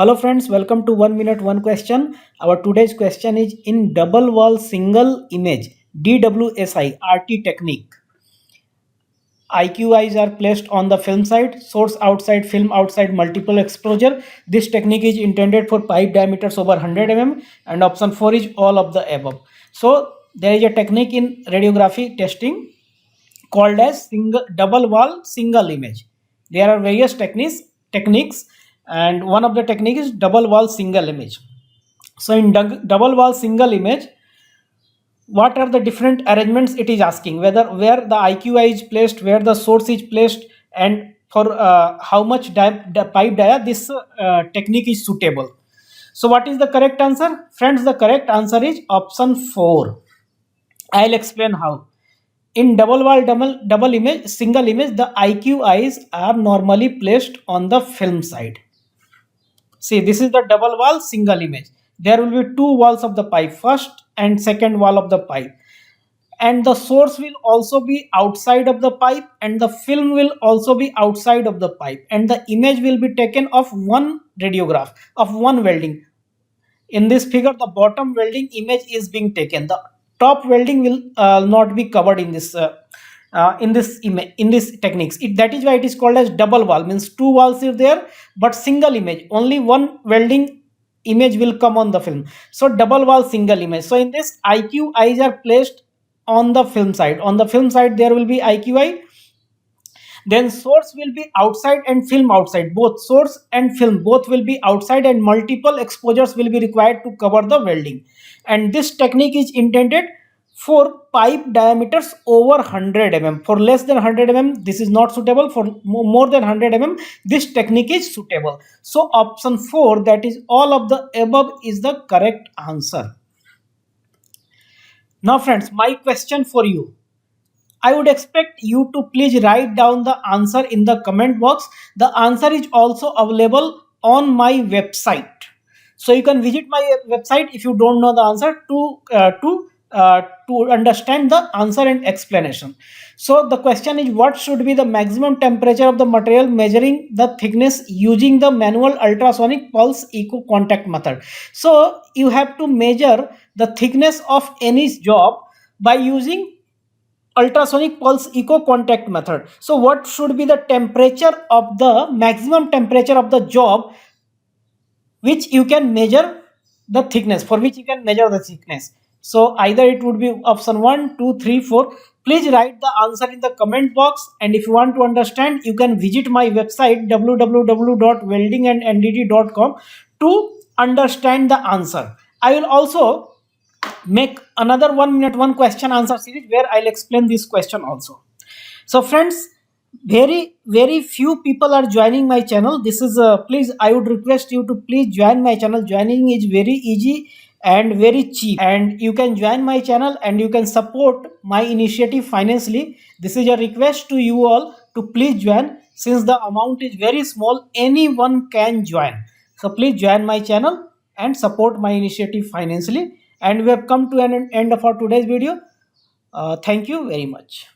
Hello friends, welcome to 1 minute 1 question. Our today's question is in double wall single image DWSI RT technique. IQIs are placed on the film side, source outside, film outside, multiple exposure. This technique is intended for pipe diameters over 100 mm and option 4 is all of the above. So there is a technique in radiography testing called as double wall single image. There are various techniques and one of the technique is double wall single image. So in double wall single image, what are the different arrangements it is asking, whether where the IQI is placed, where the source is placed, and for how much pipe dia this technique is suitable. So what is the correct answer? Friends, the correct answer is option 4. I'll explain how. In double wall double image single image, the IQIs are normally placed on the film side. See, this is the double wall single image. There will be two walls of the pipe, first and second wall of the pipe, and the source will also be outside of the pipe and the film will also be outside of the pipe, and the image will be taken of one radiograph of one welding. In this figure, the bottom welding image is being taken. The top welding will not be covered in this image, in this techniques. That is why it is called as double wall, means two walls are there but single image, only one welding image will come on the film. So double wall single image. So in this, IQIs are placed on the film side. On the film side there will be IQI, then source will be outside and film outside. Both source and film both will be outside and multiple exposures will be required to cover the welding. And this technique is intended for pipe diameters over 100 mm. For less than 100 mm this is not suitable. For more than 100 mm this technique is suitable. So option 4, that is all of the above, is the correct answer. Now friends, my question for you, I would expect you to please write down the answer in the comment box. The answer is also available on my website. So you can visit my website if you don't know the answer to understand the answer and explanation. So the question is, what should be the maximum temperature of the material measuring the thickness using the manual ultrasonic pulse echo contact method? So you have to measure the thickness of any job by using ultrasonic pulse echo contact method. So what should be the temperature of the maximum temperature of the job which you can measure the thickness, for which you can measure the thickness? So either it would be option 1, 2, 3, 4. Please write the answer in the comment box, and if you want to understand you can visit my website www.weldingandt.com to understand the answer. I will also make another 1 minute 1 question answer series where I'll explain this question also. So friends, very few people are joining my channel. This is please, I would request you to please join my channel. Joining is very easy and very cheap, and you can join my channel and you can support my initiative financially. This is a request to you all to please join. Since the amount is very small, anyone can join. So please join my channel and support my initiative financially. And we have come to an end of our today's video. Thank you very much.